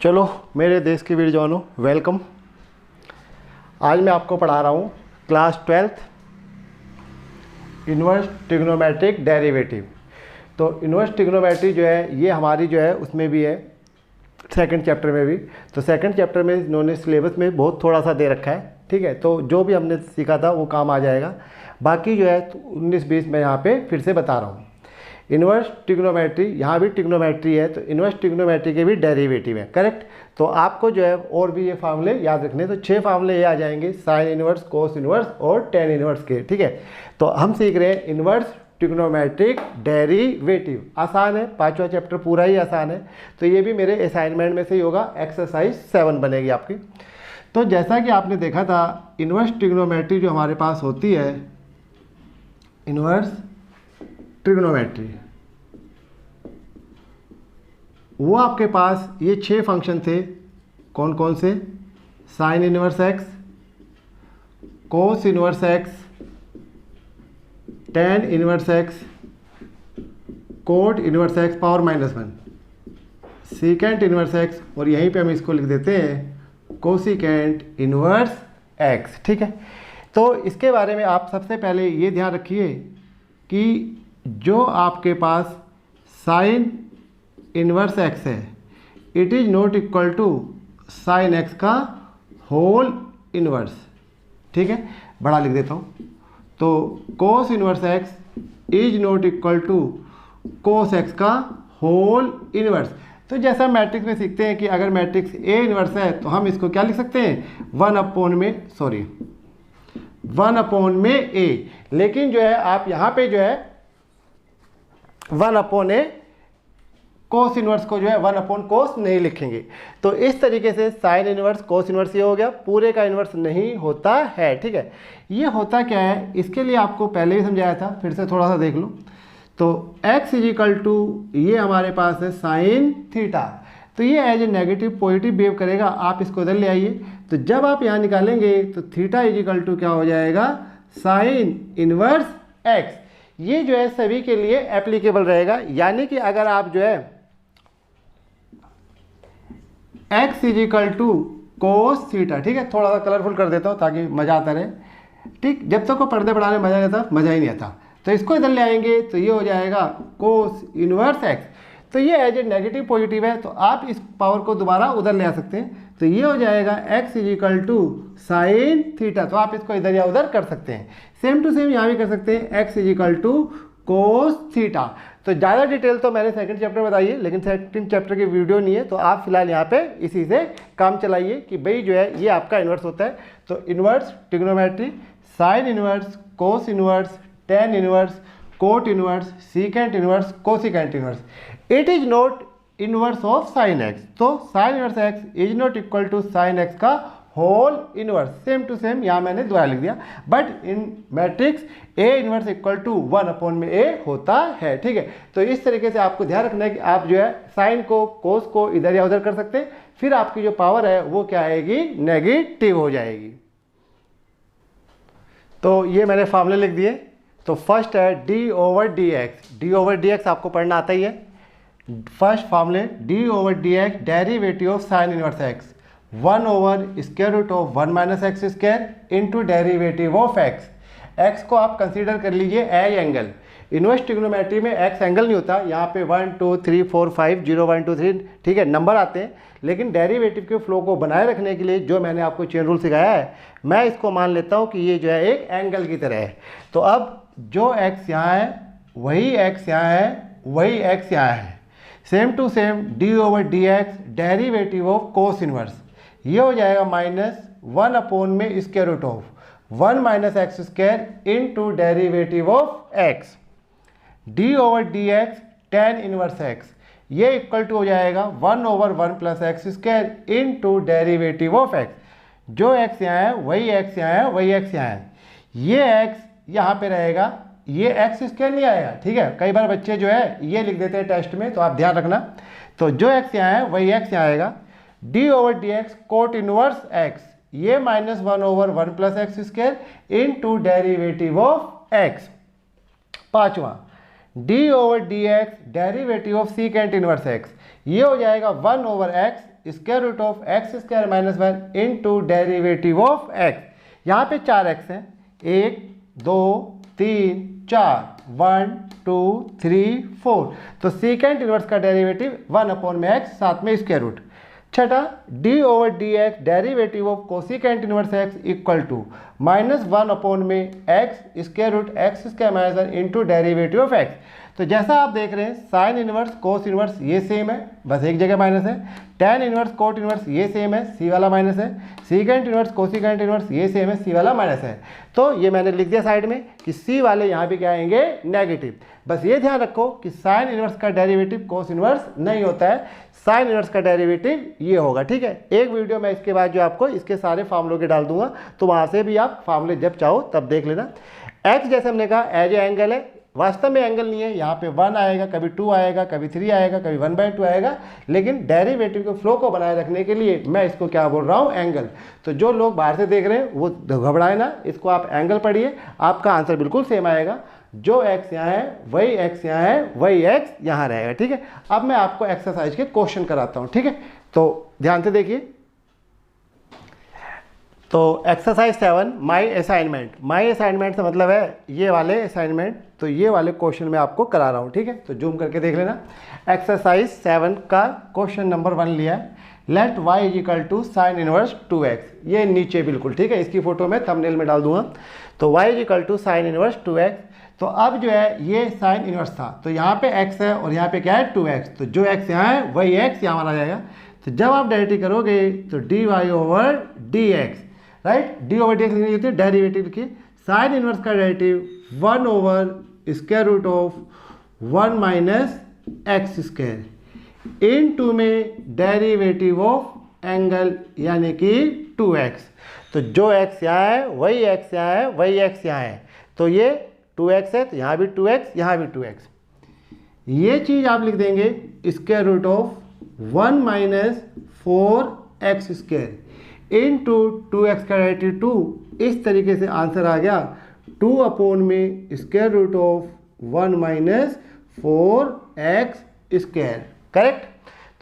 चलो मेरे देश के वीर जवानों, वेलकम। आज मैं आपको पढ़ा रहा हूँ class 12th inverse trigonometric derivative. तो इन्वर्स ट्रिग्नोमेट्री जो है ये हमारी जो है उसमें भी है, सेकंड चैप्टर में भी। तो सेकंड चैप्टर में इन्होंने सिलेबस में बहुत थोड़ा सा दे रखा है, ठीक है। तो जो भी हमने सीखा था वो काम आ जाएगा। बाकी जो है 19-20 मैं यहाँ पे फिर से बता रहा हूँ। इन्वर्स ट्रिग्नोमेट्री, यहाँ भी ट्रिग्नोमेट्री है तो इन्वर्स ट्रिग्नोमेट्री के भी डेरिवेटिव है, करेक्ट। तो आपको जो है और भी ये फार्मूले याद रखने, तो 6 फार्मूले ये आ जाएंगे, साइन इन्वर्स, कोस इन्वर्स और टेन इन्वर्स के, ठीक है। तो हम सीख रहे हैं इन्वर्स ट्रिग्नोमेट्रिक डेरिवेटिव। आसान है, 5वां चैप्टर पूरा ही आसान है। तो ये भी मेरे असाइनमेंट में से ही होगा, एक्सरसाइज 7 बनेगी आपकी। तो जैसा कि आपने देखा था, इन्वर्स ट्रिग्नोमेट्री जो हमारे पास होती है, इन्वर्स ट्रिग्नोमेट्री, वो आपके पास ये 6 फंक्शन थे। कौन कौन से? Sine inverse X, cos inverse X, tan inverse X, cot inverse X power -1, secant inverse X, और यहीं पे हम इसको लिख देते हैं कोसिकेंट इन्वर्स एक्स, ठीक है। तो इसके बारे में आप सबसे पहले ये ध्यान रखिए कि जो आपके पास साइन इन्वर्स एक्स है, it is not equal to sine x का होल इन्वर्स, ठीक है। बड़ा लिख देता हूँ। तो cos inverse X is not equal to cos X का होल इन्वर्स। तो जैसा मैट्रिक्स में सीखते हैं कि अगर मैट्रिक्स ए इन्वर्स है तो हम इसको क्या लिख सकते हैं, 1/में ए। लेकिन जो है आप यहाँ पे जो है 1/a कोस इन्वर्स को जो है 1/cos नहीं लिखेंगे। तो इस तरीके से साइन इन्वर्स, कोस इन्वर्स ये हो गया, पूरे का इन्वर्स नहीं होता है, ठीक है। ये होता क्या है, इसके लिए आपको पहले ही समझाया था, फिर से थोड़ा सा देख लो। तो x इजिकल टू ये हमारे पास है साइन थीटा, तो ये as a negative positive behave करेगा। आप इसको इधर ले आइए, तो जब आप यहाँ निकालेंगे तो थीटा इजिकल टू क्या हो जाएगा, साइन इन्वर्स x। ये जो है सभी के लिए एप्लीकेबल रहेगा, यानी कि अगर आप जो है x equal to cos theta, ठीक है, थोड़ा सा कलरफुल कर देता हूँ ताकि मज़ा आता रहे, ठीक। जब तक वो पर्दे बढ़ाने में मज़ा नहीं आता, मज़ा ही नहीं आता। तो इसको इधर ले आएंगे तो ये हो जाएगा कोस इन्वर्स एक्स। तो ये एज ए नेगेटिव पॉजिटिव है, तो आप इस पावर को दोबारा उधर ले आ सकते हैं। तो ये हो जाएगा x equal to sine theta, तो आप इसको इधर या उधर कर सकते हैं। सेम टू सेम यहाँ भी कर सकते हैं, x equal to cos theta. तो ज़्यादा डिटेल तो मैंने सेकंड चैप्टर बताई है, लेकिन सेकंड चैप्टर की वीडियो नहीं है, तो आप फिलहाल यहाँ पे इसी से काम चलाइए कि भाई जो है ये आपका इन्वर्स होता है। तो inverse trigonometry, sine inverse, cos inverse, tan inverse, cot inverse, secant inverse, cosecant inverse. It is not inverse of sine x. तो sine inverse X is not equal to sine x का whole inverse. Same to same यहाँ मैंने दोबारा लिख दिया, but in matrix A inverse equal to 1/a होता है, ठीक है। तो इस तरीके से आपको ध्यान रखना है कि आप जो है साइन को, कोस को इधर या उधर कर सकते हैं, फिर आपकी जो पावर है वो क्या आएगी, नेगेटिव हो जाएगी। तो ये मैंने फार्मूले लिख दिए। तो फर्स्ट है d/dx। d/dx आपको पढ़ना आता ही है। फर्स्ट फार्मूले d/dx derivative of sine inverse x, 1/√1 - x² into derivative of x। x को आप कंसीडर कर लीजिए एज एंगल। इन्वर्स ट्रिग्नोमेट्री में x एंगल नहीं होता, यहाँ पे 1 2 3 4 5 0 1 2 3, ठीक है, नंबर आते हैं। लेकिन डेरिवेटिव के फ्लो को बनाए रखने के लिए जो मैंने आपको चेन रूल सिखाया है, मैं इसको मान लेता हूँ कि ये जो है एक एंगल की तरह है। तो अब जो x यहाँ है वही x यहाँ है, वही x यहाँ है। Same to same d/dx derivative of cos inverse, ये हो जाएगा -1/(1 - x² into derivative of x। d/dx tan inverse x, ये इक्वल टू हो जाएगा 1/(1 + x² into derivative of x। जो x यहाँ है वही x यहाँ है, वही x यहाँ है। ये x यहाँ पे रहेगा, ये x² नहीं आएगा, ठीक है। कई बार बच्चे जो है ये लिख देते हैं टेस्ट में, तो आप ध्यान रखना। तो जो x यहाँ है वही x यहाँ आएगा। d/dx कोट इनवर्स x, ये -1/(1 + x² into derivative of x। पांचवा d/dx derivative of secant inverse x, ये हो जाएगा 1 over x square root of x square minus 1 into derivative of x. यहाँ पे 4 एक्स हैं, 1 2 3 4, 1 2 3 4, तो सीकेंट इनवर्स का डेरिवेटिव 1 अपॉन में एक्स, साथ में स्क्वायर रूट। छठा, D over D x derivative of cosecant inverse X equal to -1 upon में X square root X square minus 1 into derivative of X. तो जैसा आप देख रहे हैं साइन इनवर्स कोस इनवर्स ये सेम है, बस एक जगह माइनस है। टैन इनवर्स कोट इनवर्स ये सेम है, सी वाला माइनस है। सीकेंट इनवर्स कोसिकेंट इनवर्स ये सेम है, सी वाला माइनस है। तो ये मैंने लिख दिया साइड में कि सी वाले यहाँ भी क्या आएंगे, नेगेटिव। बस ये ध्यान रखो कि साइन इनवर्स का डेरिवेटिव कोस इनवर्स नहीं होता है, साइन इनवर्स का डेरिवेटिव ये होगा। ठीक है, एक वीडियो मैं इसके बाद जो आपको इसके सारे फार्मूलों के डाल दूंगा, तो वहाँ से भी आप फार्मूले जब चाहो तब देख लेना। एक्स जैसे हमने कहा एज ए एंगल है, वास्तव में एंगल नहीं है, यहाँ पे 1 आएगा, कभी 2 आएगा, कभी 3 आएगा, कभी 1/2 आएगा, लेकिन डेरिवेटिव के फ्लो को बनाए रखने के लिए मैं इसको क्या बोल रहा हूँ, एंगल। तो जो लोग बाहर से देख रहे हैं वो घबराए ना, इसको आप एंगल पढ़िए, आपका आंसर बिल्कुल सेम आएगा। जो एक्स यहाँ है वही एक्स यहाँ है, वही एक्स यहाँ रहेगा। ठीक है, अब मैं आपको एक्सरसाइज के क्वेश्चन कराता हूँ। ठीक है, तो ध्यान से देखिए। तो एक्सरसाइज 7 माई असाइनमेंट, माई असाइनमेंट से मतलब है ये वाले असाइनमेंट, तो ये वाले क्वेश्चन मैं आपको करा रहा हूँ। ठीक है, तो जूम करके देख लेना। एक्सरसाइज 7 का क्वेश्चन नंबर 1 लिया है, let y is equal to sine inverse 2x। ये नीचे बिल्कुल, ठीक है, इसकी फोटो मैं थंबनेल में डाल दूंगा। तो y is equal to sine inverse 2x। तो अब जो है ये साइन इनवर्स था, तो यहाँ पे x है और यहाँ पे क्या है 2x, तो जो x यहाँ है वही x यहाँ आ जाएगा। तो जब आप डेरिवेटिव करोगे तो dy over dx, right, d over D x लिखनी होती है, डेरिवेटिव की साइन इनवर्स का derivative 1 over square root of 1 minus x square into में डेरिवेटिव ऑफ एंगल यानी कि 2x। तो जो x यहाँ है वही x यहाँ है, वही x यहाँ है, तो ये 2x है, तो यहाँ भी 2x, यहाँ भी 2x। ये चीज़ आप लिख देंगे square root of 1 minus 4x square into 2x का डेरिवेटिव 2। इस तरीके से आंसर आ गया 2 अपॉन में square root of 1 minus 4x square, correct.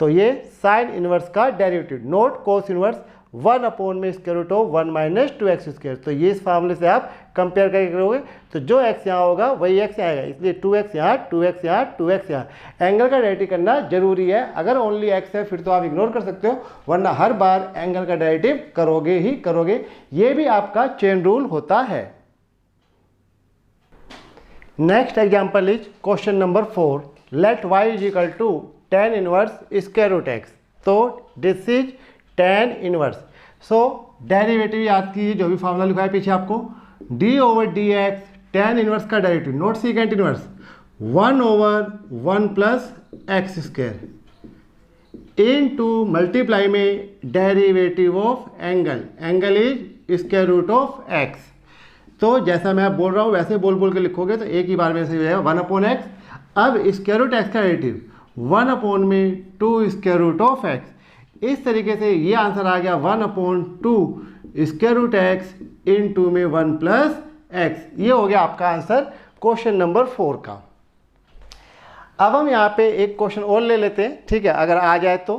तो ये साइन इनवर्स का derivative, note cos inverse 1 upon में square root of 1 minus 2x square. तो ये इस फार्मूले से आप कंपेयर करके करोगे, तो जो x यहाँ होगा वही x आएगा, इसलिए 2x यहाँ, 2x यहाँ, 2x यहाँ। एंगल का डेरिवेटिव करना जरूरी है, अगर ओनली x है फिर तो आप इग्नोर कर सकते हो, वरना हर बार एंगल का डेरिवेटिव करोगे ही करोगे, ये भी आपका चेन रूल होता है। Next example is question number 4, let y is equal to tan inverse square root x। तो this is tan inverse. So derivative याद कीजिए, जो भी फार्मूला लिखा है पीछे आपको, d over D X tan inverse का derivative, note secant inverse, 1 over 1 plus x square into multiply में derivative of angle, angle is square root of x। तो जैसा मैं बोल रहा हूँ वैसे बोल बोल के लिखोगे तो एक ही बार में से हो जाएगा 1 अपॉन एक्स। अब स्क्वायर रूट एक्स का डेरिवेटिव 1 अपॉन में 2 स्क्वायर रूट ऑफ एक्स। इस तरीके से ये आंसर आ गया 1 upon 2 square root x into में 1 प्लस एक्स। ये हो गया आपका आंसर क्वेश्चन नंबर 4 का। अब हम यहाँ पे एक क्वेश्चन और ले लेते हैं, ठीक है, अगर आ जाए तो।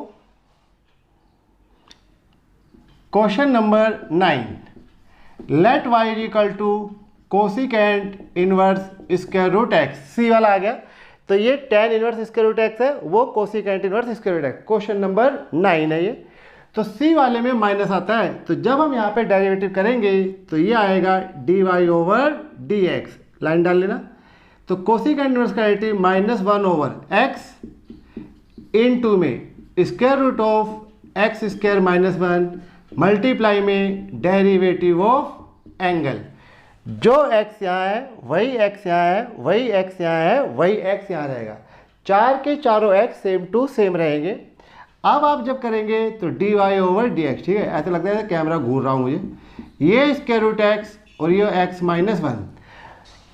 Question number 9, let y is equal to cosecant inverse square root X. C वाला आ गया, तो ये tan inverse square root X है, वो cosecant inverse square root X. Question number 9 है ये। तो सी वाले में माइनस आता है, तो जब हम यहाँ पे डेरिवेटिव करेंगे तो ये आएगा dy ओवर dx, लाइन डाल लेना। तो कोसिकेंट इनवर्स का derivative -1 over x into में square root of x square minus 1 multiply में डेरिवेटिव ऑफ एंगल। जो x यहाँ है वही x यहाँ है, वही x यहाँ है, वही x यहाँ रहेगा। चार के चारों x सेम टू सेम रहेंगे। अब आप जब करेंगे तो dy ओवर dx, ठीक है, ऐसा लगता है कैमरा घूर रहा हूँ मुझे। ये स्क्वायर रूट x और ये x माइनस 1,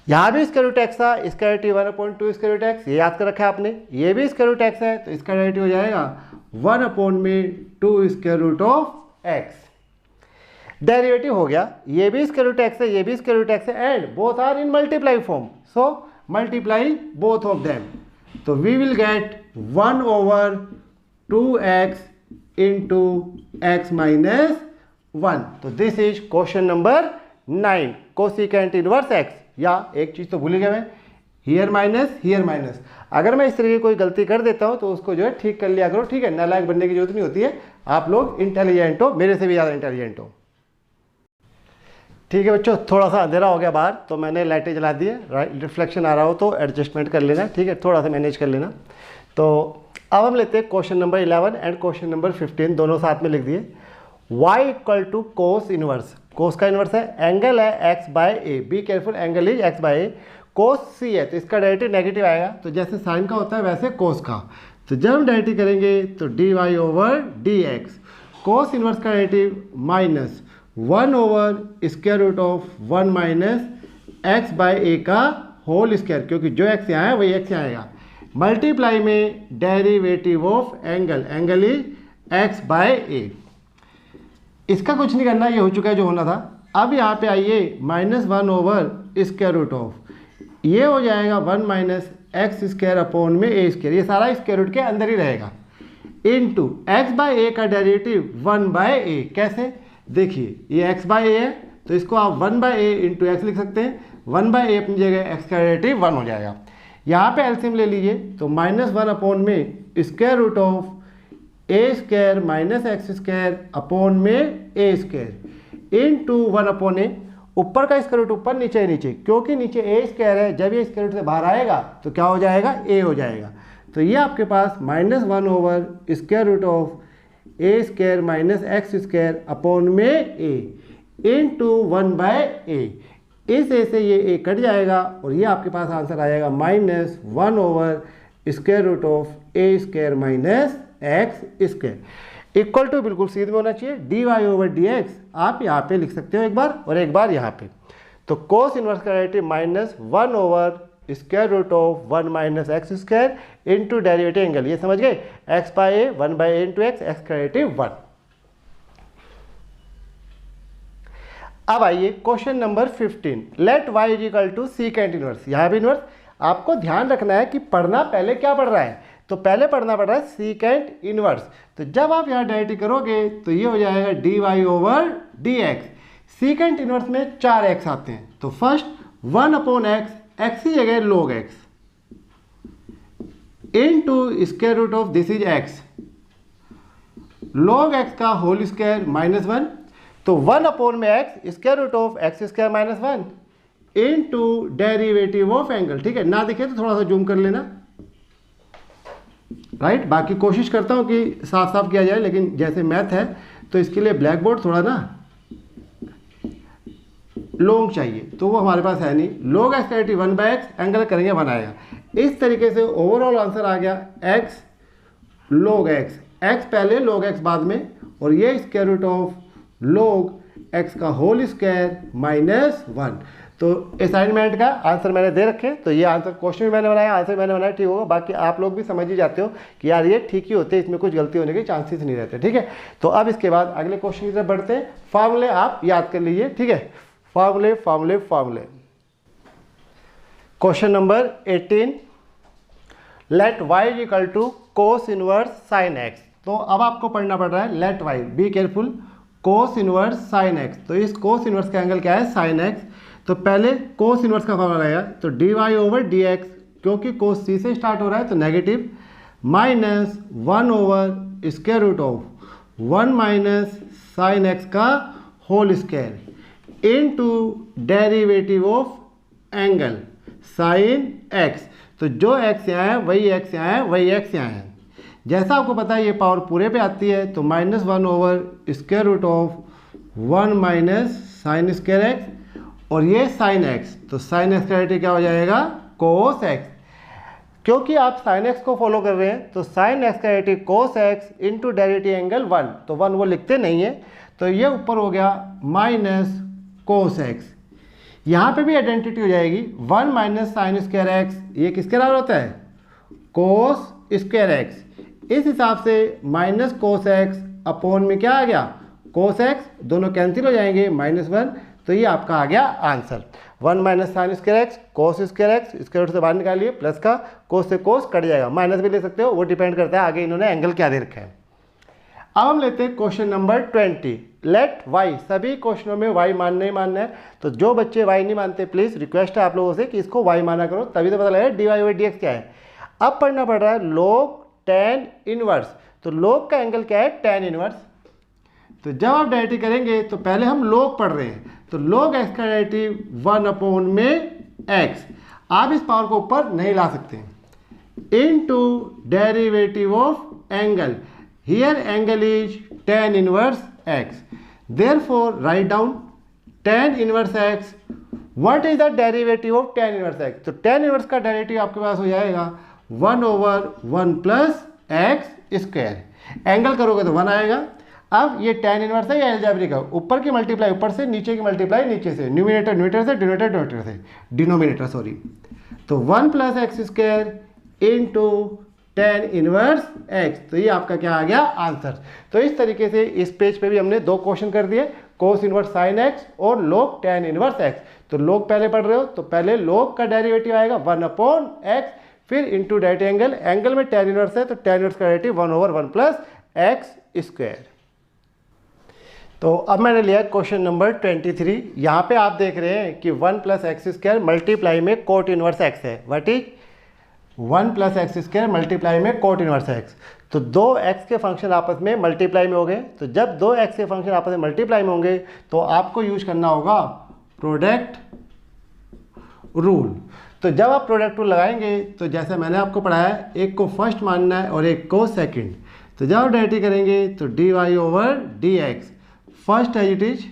यहाँ भी स्क्वायर रूट x था, इसका डेरिवेटिव 1/2 स्क्वायर रूट x, ये याद कर रखा है आपने। ये भी स्क्वायर रूट x है, तो इसका डेरिवेटिव हो जाएगा 1/2 square root of x। Derivative हो गया, ये भी स्क्वायर रूट x है, ये भी स्क्वायर रूट x है, and both are in multiply form, so multiply both of them. तो we will get 1 over 2x into x minus 1। तो this is question number 9, cosecant inverse x। या एक चीज़ तो भूल गया मैं, हियर माइनस। अगर मैं इस तरह की कोई गलती कर देता हूँ तो उसको जो है ठीक कर लिया करो, ठीक है। नालायक बनने की जरूरत नहीं होती है, आप लोग इंटेलिजेंट हो, मेरे से भी ज़्यादा इंटेलिजेंट हो। ठीक है बच्चों, थोड़ा सा अंधेरा हो गया बाहर तो मैंने लाइटें जला दी है, राइट। रिफ्लेक्शन आ रहा हो तो एडजस्टमेंट कर लेना, ठीक है, थोड़ा सा मैनेज कर लेना। तो अब हम लेते हैं question number 11 and question number 15, दोनों साथ में लिख दिए। y equal to cos inverse, cos का इनवर्स है, एंगल है x by a, be careful, angle is x by a, cos c है तो इसका डेरिवेटिव नेगेटिव आएगा, तो जैसे साइन का होता है वैसे कोस का। तो जब हम डेरिवेटिव करेंगे तो d y over D x, cos inverse का derivative minus 1 over square root of 1 minus x by a का होल स्क्वायर, क्योंकि जो एक्स यहाँ है वही एक्स यहाँ आएगा, मल्टीप्लाई में derivative of angle, angle is x by a. इसका कुछ नहीं करना, ये हो चुका है जो होना था। अब यहाँ पे आइए -1 ओवर स्क्वायर रूट ऑफ, ये हो जाएगा 1 माइनस एक्स स्क्वायर अपॉन में ए स्क्वायर, ये सारा स्क्वायर रूट के अंदर ही रहेगा, इनटू एक्स बाय ए का डेरिवेटिव 1 बाय ए। कैसे, देखिए ये x बाय ए है तो इसको आप 1 बाय ए इंटू एक्स लिख सकते हैं, 1 बाय ए अपनी जगह x का डेरिवेटिव 1 हो जाएगा। यहाँ पे एलसीएम ले लीजिए तो -1 अपॉन में square root of a square minus x square upon में a square into 1 upon a, ऊपर का स्क्वायर रूट ऊपर, नीचे, क्योंकि नीचे ए स्क्वायर है, जब ये स्क्वायर रूट से बाहर आएगा तो क्या हो जाएगा, ए हो जाएगा। तो ये आपके पास -1 over square root of a square minus x square upon में ए इंटू 1 बाय ए, इस ए से ये ए कट जाएगा और ये आपके पास आंसर आ जाएगा -1 over square root of a square minus x square equal to, बिल्कुल सीधे में होना चाहिए, d y over D x. आप यहाँ पे लिख सकते हो एक बार और एक बार यहाँ पे। तो कोस इनवर्स का derivative -1 over square root of 1 minus x square into derivative angle, ये समझ गए, x by a 1 by a into x, x का डेरिवेटिव 1। अब आइए question number 15, let y is equal to secant inverse. यहाँ भी inverse, आपको ध्यान रखना है कि पढ़ना पहले क्या पढ़ रहा है, तो पहले पढ़ना पड़ रहा है सीकेंट इनवर्स। तो जब आप यहाँ डेरिवेटिव करोगे तो ये हो जाएगा d y over D x. Secant inverse में 4 एक्स आते हैं, तो फर्स्ट 1 अपॉन एक्स, एक्स की जगह log x into square root of this is x, log x का होल स्क्वायर -1, तो 1 अपॉन में x square root of x square -1 into derivative of angle. ठीक है, ना दिखे तो थोड़ा सा जूम कर लेना, राइट। बाकी कोशिश करता हूँ कि साफ साफ किया जाए, लेकिन जैसे मैथ है तो इसके लिए ब्लैक बोर्ड थोड़ा ना लॉन्ग चाहिए, तो वो हमारे पास है नहीं। log x derivative 1 by x, angle करेंगे 1 आएगा। इस तरीके से ओवरऑल आंसर आ गया x log x, x पहले log x बाद में, और ये square root of log x का होल स्क्वायर -1। तो असाइनमेंट का आंसर मैंने दे रखे, तो ये आंसर क्वेश्चन भी मैंने बनाया, आंसर मैंने बनाया, ठीक होगा। बाकी आप लोग भी समझ ही जाते हो कि यार ये ठीक ही होते हैं, इसमें कुछ गलती होने के चांसेस नहीं रहते, ठीक है। तो अब इसके बाद अगले क्वेश्चन की तरफ बढ़ते हैं। फार्मूले आप याद कर लीजिए, ठीक है, फार्मूले। Question number 18, let y is equal to cos inverse sine x. तो अब आपको पढ़ना पड़ रहा है let y, be careful, cos inverse sine x. तो इस कोस इनवर्स का एंगल क्या है, साइन एक्स। तो पहले कोस इनवर्स का फॉर्मूला आएगा, तो d y over D x, क्योंकि कोस सी से स्टार्ट हो रहा है तो negative, -1 over square root of 1 minus sine x का whole square into derivative of angle sine x. तो जो एक्स यहाँ है वही एक्स यहाँ है, वही एक्स यहाँ है। जैसा आपको पता है ये पावर पूरे पे आती है, तो -1 over square root of 1 minus sine square x, और ये साइन एक्स, तो साइन एक्स का डेरिवेटिव क्या हो जाएगा, कोस एक्स। क्योंकि आप साइन एक्स को फॉलो कर रहे हैं तो साइन एक्स का derivative cos x into derivative angle 1, तो 1 वो लिखते नहीं है, तो ये ऊपर हो गया माइनस कोस एक्स। यहाँ पे भी आइडेंटिटी हो जाएगी, 1 माइनस साइन स्क्वायर एक्स, ये किसके बराबर होता है, कोस स्क्वायर एक्स। इस हिसाब से माइनस कोस एक्स अपॉन में क्या आ गया, कोस एक्स, दोनों कैंसिल हो जाएंगे, -1, तो ये आपका आ गया answer. 1 minus sine square x cos square x, square root से बाहर निकालिए, प्लस का कोस से कोस कट जाएगा, माइनस भी ले सकते हो, वो डिपेंड करता है आगे इन्होंने एंगल क्या दे रखा है। अब हम लेते हैं क्वेश्चन नंबर 20। लेट वाई, सभी क्वेश्चनों में वाई मानना ही मानना है, तो जो बच्चे वाई नहीं मानते प्लीज़ रिक्वेस्ट है आप लोगों से कि इसको वाई माना करो, तभी तो पता लगेगा d y by d x क्या है। अब पढ़ना पड़ रहा है लोग टेन इनवर्स, तो लोग का एंगल क्या है टेन इनवर्स। तो जब आप डायरेक्टिव करेंगे तो पहले हम लोग पढ़ रहे हैं, तो लोग एक्स का डायरेक्टिव 1 में एक्स, आप इस पावर को ऊपर नहीं ला सकते, into derivative of angle, here angle is tan inverse x, therefore write down tan inverse x, what is the derivative of tan inverse x, तो tan इनवर्स का डेरिवेटिव आपके पास हो जाएगा 1/1 प्लस एक्स स्क्वायर, एंगल करोगे तो 1 आएगा। अब ये tan इनवर्स है या एल्जेब्रिक है, ऊपर की मल्टीप्लाई ऊपर से, नीचे की मल्टीप्लाई नीचे से, न्यूमिनेटर न्यूमिनेटर से, डिनोमिनेटर से, डिनोमिनेटर सॉरी, तो 1 plus x square into tan inverse x, तो ये आपका क्या आ गया आंसर। तो इस तरीके से इस पेज पे भी हमने 2 क्वेश्चन कर दिए, कोस इनवर्स साइन x और log tan इनवर्स x। तो log पहले पढ़ रहे हो तो पहले log का डेरिवेटिव आएगा 1/x, फिर इंटू डायरेक्ट एंगल, एंगल में tan इनवर्स है तो tan इनवर्स का डेरिवेटिव 1/1 प्लस एक्स स्क्वायर। तो अब मैंने लिया क्वेश्चन नंबर 23। यहाँ पे आप देख रहे हैं कि 1 प्लस एक्स स्क्वायर मल्टीप्लाई में कोट इनवर्स x है, what is 1 plus x square multiply में कोट इनवर्स एक्स। तो 2x के फंक्शन आपस में मल्टीप्लाई में हो गए, तो जब 2x के फंक्शन आपस में मल्टीप्लाई में होंगे तो आपको यूज करना होगा प्रोडक्ट रूल। तो जब आप प्रोडक्ट रूल लगाएंगे तो जैसे मैंने आपको पढ़ाया, एक को फर्स्ट मानना है और एक को सेकंड, तो जब आप डेरिवेटिव करेंगे तो dy ओवर dx, फर्स्ट है it is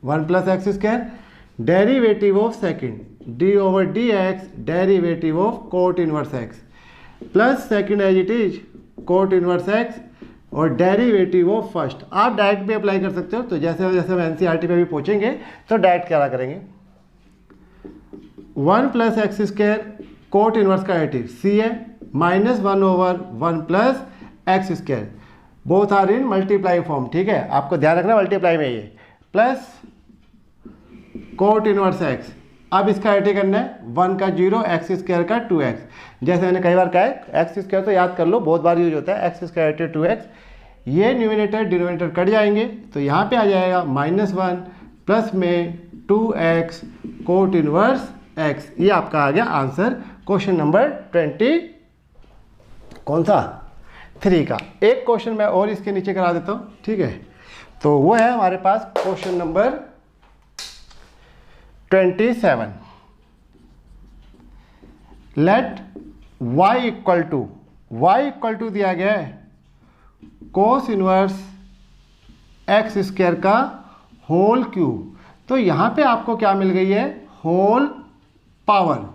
1 plus x square, derivative of second d over D x, derivative of cot inverse x, plus second as it is cot inverse x और derivative of first. आप direct भी apply कर सकते हो, तो जैसे जैसे हम एनसीईआरटी पे भी पहुंचेंगे तो डायरेक्ट क्या करेंगे, 1 plus x square cot inverse का डेरिवेटिव सी है minus 1/1 plus x square, both are in multiply form, ठीक है आपको ध्यान रखना मल्टीप्लाई में ये, प्लस कोट इनवर्स एक्स। अब इसका एटी करना है 1 का 0, एक्स स्क्वायर का 2x, जैसे मैंने कई बार कहा है एक्स स्क्वायर तो याद कर लो, बहुत बार यूज होता है, एक्स स्क्वायर 2x, ये न्यूमिनेटर डिनोमिनेटर कट जाएंगे तो यहाँ पे आ जाएगा -1 प्लस में 2x कोट इनवर्स x, ये आपका आ गया आंसर क्वेश्चन नंबर 20 कौन सा 3 का। एक क्वेश्चन मैं और इसके नीचे करा देता हूँ, ठीक है, तो वो है हमारे पास question number 27। Let y equal to दिया गया है कोस इनवर्स एक्स स्क्वायर का होल क्यूब, तो यहाँ पे आपको क्या मिल गई है होल पावर।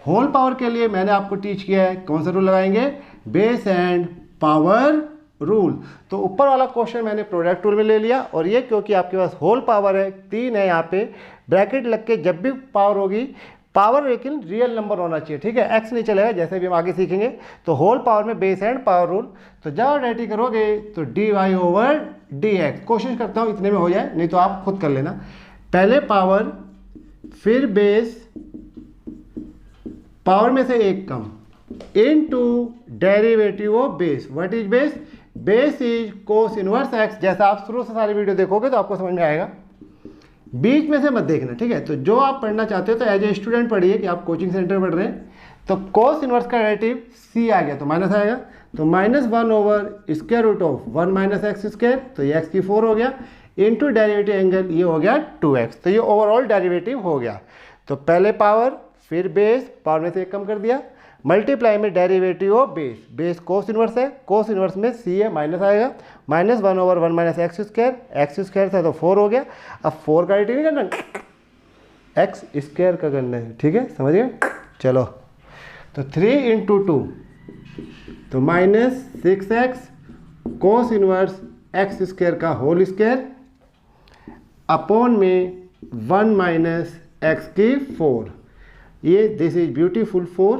होल पावर के लिए मैंने आपको टीच किया है कौन सा रूल लगाएंगे, बेस एंड पावर रूल। तो ऊपर वाला क्वेश्चन मैंने प्रोडक्ट रूल में ले लिया, और ये क्योंकि आपके पास होल पावर है 3 है, यहाँ पे ब्रैकेट लग के जब भी पावर होगी, पावर लेकिन रियल नंबर होना चाहिए, ठीक है एक्स नहीं चलेगा, जैसे भी हम आगे सीखेंगे। तो होल पावर में बेस एंड पावर रूल, तो जब डायरेक्टिव करोगे तो d y over D x, कोशिश करता हूँ इतने में हो जाए, नहीं तो आप खुद कर लेना, पहले पावर फिर बेस, पावर में से एक कम, into derivative of base, what is base, base is cos inverse x. जैसा आप शुरू से सारी वीडियो देखोगे तो आपको समझ में आएगा, बीच में से मत देखना, ठीक है। तो जो आप पढ़ना चाहते हो तो एज ए स्टूडेंट पढ़िए कि आप कोचिंग सेंटर पढ़ रहे हैं। तो कोस इनवर्स का डेरिवेटिव सी आ गया तो माइनस आएगा, तो -1 over square root of 1 minus x square, तो ये x की 4 हो गया, इनटू डेरिवेटिव एंगल ये हो गया 2x, तो ये ओवरऑल डेरिवेटिव हो गया। तो पहले पावर फिर बेस, पावर में से एक कम कर दिया, मल्टीप्लाई में derivative of base, base cos inverse है, कोस इनवर्स में सी है माइनस आएगा, -1 ओवर 1 माइनस एक्स स्क्वायर था तो 4 हो गया। अब 4 का डेरिवेटिव नहीं करना, एक्स स्क्वायर का करना है, ठीक है समझ गए। चलो तो 3 इंटू 2 तो -6x कोस इनवर्स एक्स स्क्वायर का होल स्क्वायर अपॉन में 1 माइनस एक्स की 4, ये दिस इज ब्यूटीफुल 4।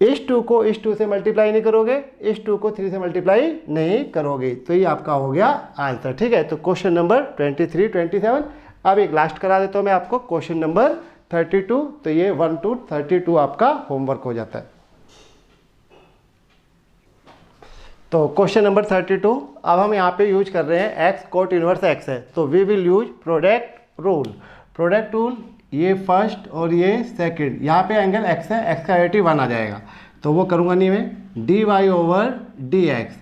इस 2 को इस 2 से मल्टीप्लाई नहीं करोगे, इस 2 को 3 से मल्टीप्लाई नहीं करोगे, तो ये आपका हो गया आंसर, ठीक है। तो क्वेश्चन नंबर 23, 27 अब एक लास्ट करा देता हूँ मैं आपको, क्वेश्चन नंबर 32। तो ये 1 to 32 आपका होमवर्क हो जाता है। तो क्वेश्चन नंबर 32, अब हम यहाँ पे यूज कर रहे हैं x कोट इनवर्स x है, तो we will use product rule. Product rule, ये फर्स्ट और ये सेकंड, यहाँ पे एंगल x है, x का एटी 1 आ जाएगा, तो वो करूँगा नहीं मैं, d y over D x.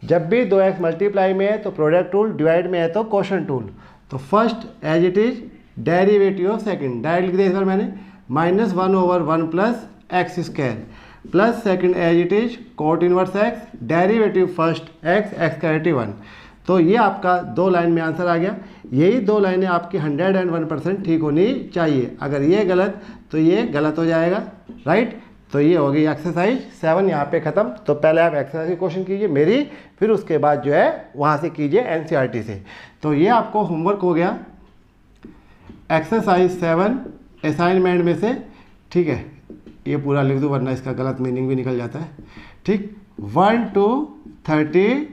जब भी 2x मल्टीप्लाई में है तो प्रोडक्ट रूल, डिवाइड में है तो क्वोशंट रूल। तो first as it is derivative of second, direct लिख दिया इस बार मैंने, -1 over 1 plus x square, plus second as it is cot inverse x, derivative first x का एटी 1। तो ये आपका 2 लाइन में आंसर आ गया। यही 2 लाइनें आपकी 101% ठीक होनी चाहिए। अगर ये गलत तो ये गलत हो जाएगा, राइट। तो ये हो गई एक्सरसाइज 7 यहाँ पे ख़त्म। तो पहले आप एक्सरसाइज के क्वेश्चन कीजिए मेरी, फिर उसके बाद जो है वहाँ से कीजिए एनसीईआरटी से। तो ये आपको होमवर्क हो गया एक्सरसाइज 7 असाइनमेंट में से, ठीक है। ये पूरा लिख दूँ वरना इसका गलत मीनिंग भी निकल जाता है, ठीक। 1 to 32,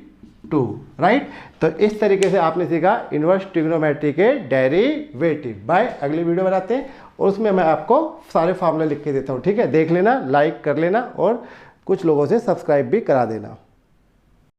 राइट। तो इस तरीके से आपने सीखा इन्वर्स ट्रिग्नोमेट्री के डेरिवेटिव। बाय, अगली वीडियो बनाते हैं और उसमें मैं आपको सारे फार्मूले लिख के देता हूँ, ठीक है। देख लेना, लाइक कर लेना और कुछ लोगों से सब्सक्राइब भी करा देना।